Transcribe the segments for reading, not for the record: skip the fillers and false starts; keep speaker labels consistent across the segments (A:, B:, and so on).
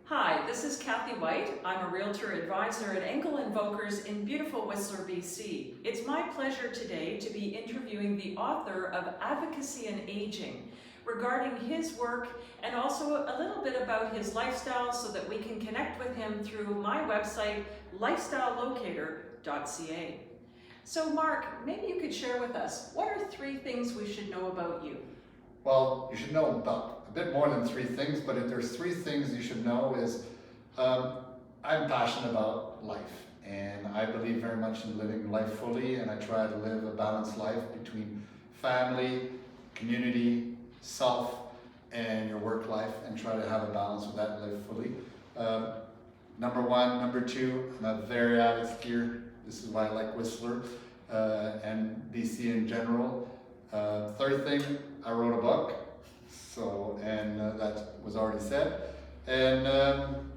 A: Hi, this is Kathy White. I'm a realtor advisor at Engel Invokers in beautiful Whistler, BC. It's my pleasure today to be interviewing the author of Advocacy and Aging regarding his work and also a little bit about his lifestyle so that we can connect with him through my website, lifestylelocator.ca. So Mark, maybe you could share with us, what are 3 things we should know about you?
B: Well, you should know about a bit more than 3 things, but if there's 3 things you should know is I'm passionate about life, and I believe very much in living life fully, and I try to live a balanced life between family, community, self, and your work life, and try to have a balance with that and live fully. Number 1. Number 2, I'm a very avid skier. This is why I like Whistler and BC in general. Third thing, I wrote a book, and that was already said. And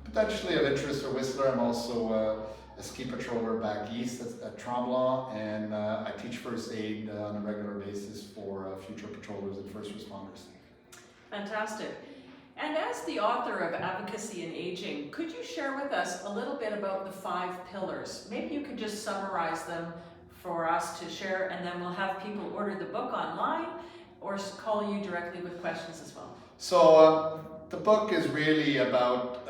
B: potentially of interest for Whistler, I'm also a ski patroller back east at Tremblant, and I teach first aid on a regular basis for future patrollers and first responders.
A: Fantastic. And as the author of Advocacy and Aging, could you share with us a little bit about the 5 pillars? Maybe you could just summarize them for us to share, and then we'll have people order the book online or call you directly with questions as well.
B: So the book is really about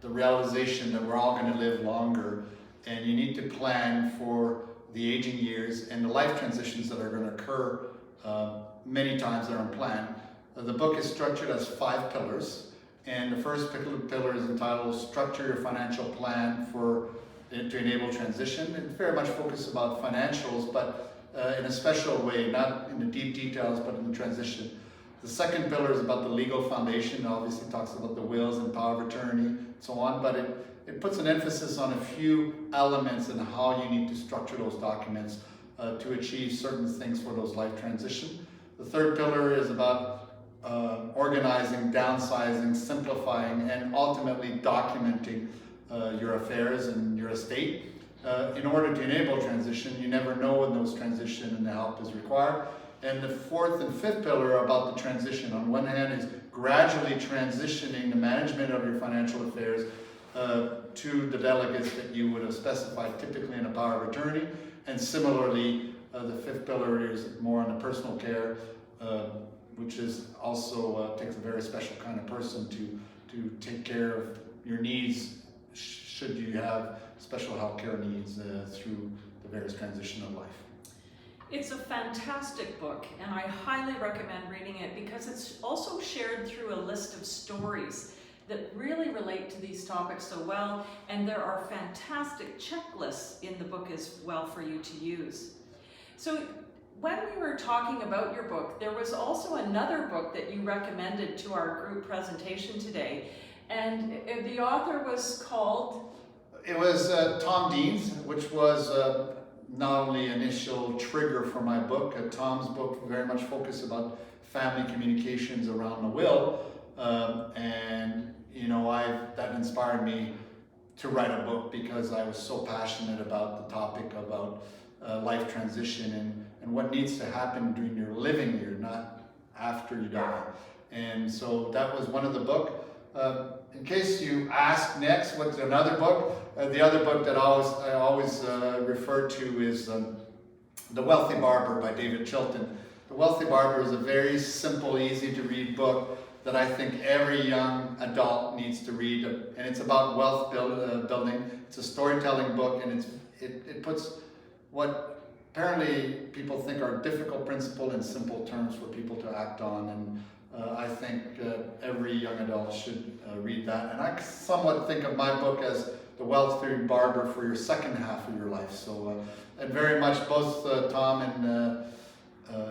B: the realization that we're all going to live longer, and you need to plan for the aging years and the life transitions that are going to occur many times that are unplanned. The book is structured as 5 pillars, and the first pillar is entitled Structure Your Financial Plan to Enable Transition. It's very much focused about financials, but in a special way, not in the deep details, but in the transition. The second pillar is about the legal foundation. It obviously talks about the wills and power of attorney and so on, but it puts an emphasis on a few elements and how you need to structure those documents to achieve certain things for those life transition. The third pillar is about organizing, downsizing, simplifying, and ultimately documenting your affairs and your estate. In order to enable transition, you never know when those transition and the help is required. And the 4th and 5th pillar are about the transition. On one hand is gradually transitioning the management of your financial affairs to the delegates that you would have specified, typically in a power of attorney. And similarly, the 5th pillar is more on the personal care, which is also takes a very special kind of person to take care of your needs should you have special health care needs through the various transition of life.
A: It's a fantastic book, and I highly recommend reading it because it's also shared through a list of stories that really relate to these topics so well, and there are fantastic checklists in the book as well for you to use. So when we were talking about your book, there was also another book that you recommended to our group presentation today, and the author was called?
B: It was Tom Dean's, which was not only an initial trigger for my book. Tom's book very much focused about family communications around the will, and that inspired me to write a book because I was so passionate about the topic about life transition and what needs to happen during your living year, not after you die. And so that was one of the book. In case you ask next, what's another book? The other book that I always refer to is The Wealthy Barber by David Chilton. The Wealthy Barber is a very simple, easy to read book that I think every young adult needs to read, and it's about wealth building. It's a storytelling book, and it puts what apparently people think are difficult principles in simple terms for people to act on, and I think every young adult should read that. And I somewhat think of my book as The Wealthy Barber for your second half of your life. So, and very much both Tom and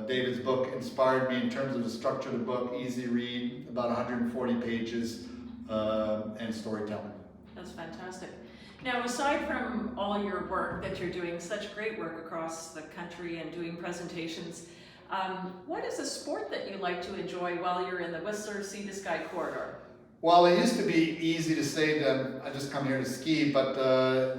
B: David's book inspired me in terms of the structure of the book, easy read, about 140 pages, and storytelling.
A: That's fantastic. Now, aside from all your work that you're doing, such great work across the country and doing presentations, what is a sport that you like to enjoy while you're in the Whistler Sea to Sky corridor?
B: Well, it used to be easy to say that I just come here to ski, but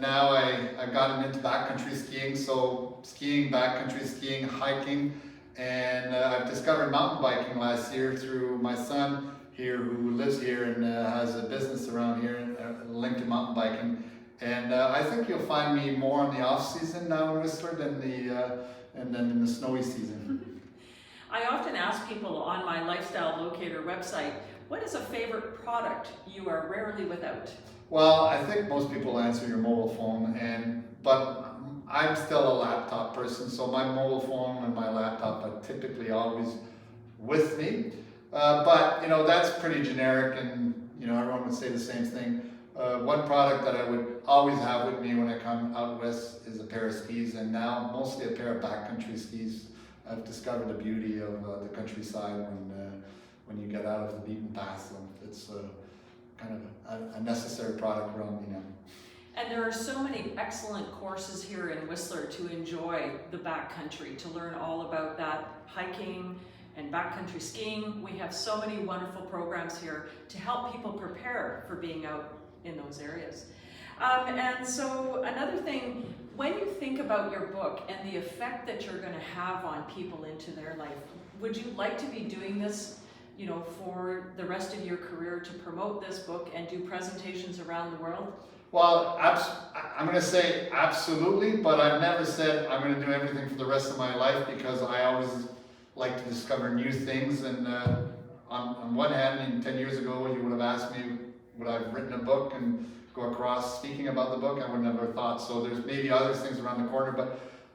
B: now I've gotten into backcountry skiing, so skiing, backcountry skiing, hiking, and I've discovered mountain biking last year through my son. here who lives here and has a business around here linked to mountain biking. And I think you'll find me more in the off season now in Whistler than in the snowy season.
A: I often ask people on my Lifestyle Locator website, what is a favorite product you are rarely without?
B: Well, I think most people answer your mobile phone, but I'm still a laptop person, so my mobile phone and my laptop are typically always with me. But you know, that's pretty generic, and you know, everyone would say the same thing. One product that I would always have with me when I come out west is a pair of skis, and now mostly a pair of backcountry skis. I've discovered the beauty of the countryside when you get out of the beaten path. So it's kind of a necessary product around me now.
A: And there are so many excellent courses here in Whistler to enjoy the backcountry, to learn all about that hiking and backcountry skiing. We have so many wonderful programs here to help people prepare for being out in those areas. And so another thing, when you think about your book and the effect that you're going to have on people into their life, would you like to be doing this, you know, for the rest of your career, to promote this book and do presentations around the world?
B: Well, I'm going to say absolutely, but I've never said I'm going to do everything for the rest of my life, because I always like to discover new things. And on one hand, 10 years ago, you would have asked me would I have written a book and go across speaking about the book. I would have never thought. So there's maybe other things around the corner,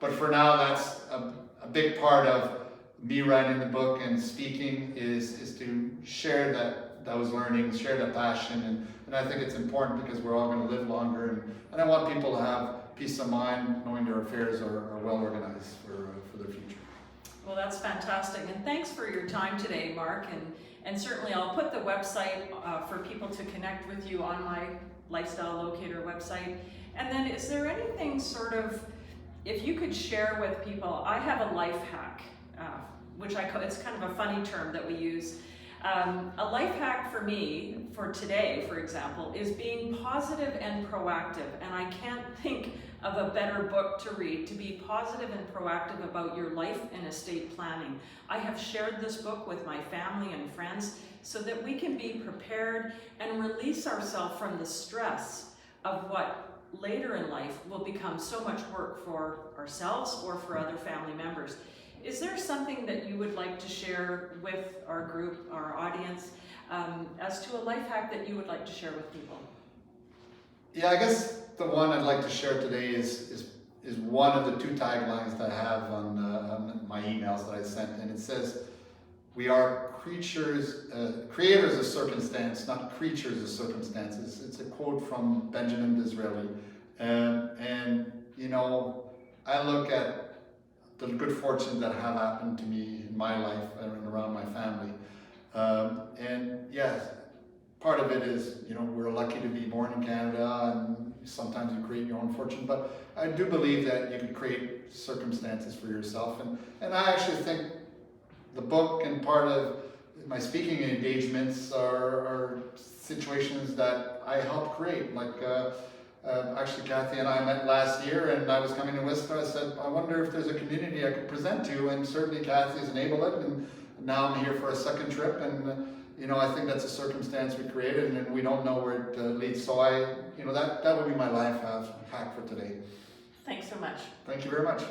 B: but for now, that's a big part of me writing the book and speaking is to share those learnings, share that passion, and I think it's important because we're all going to live longer, and I want people to have peace of mind knowing their affairs are well organized for their future.
A: Well, that's fantastic, and thanks for your time today, Mark, and certainly I'll put the website for people to connect with you on my Lifestyle Locator website. And then is there anything sort of, if you could share with people, I have a life hack, which I call, it's kind of a funny term that we use. A life hack for me, for today, for example, is being positive and proactive. And I can't think of a better book to read to be positive and proactive about your life and estate planning. I have shared this book with my family and friends so that we can be prepared and release ourselves from the stress of what later in life will become so much work for ourselves or for other family members. Is there something that you would like to share with our group, our audience, as to a life hack that you would like to share with people?
B: Yeah, I guess the one I'd like to share today is one of the two taglines that I have on my emails that I sent, and it says, "We are creatures, creators of circumstance, not creatures of circumstances." It's a quote from Benjamin Disraeli, and you know, I look at the good fortune that have happened to me in my life and around my family. And yes, part of it is, you know, we're lucky to be born in Canada, and sometimes you create your own fortune, but I do believe that you can create circumstances for yourself. And I actually think the book and part of my speaking engagements are situations that I helped create. Like, actually, Kathy and I met last year, and I was coming to Whistler. I said, I wonder if there's a community I could present to, and certainly Kathy's enabled it, and now I'm here for a second trip, and you know, I think that's a circumstance we created, and we don't know where it leads. So that would be my life hack for today.
A: Thanks so much.
B: Thank you very much.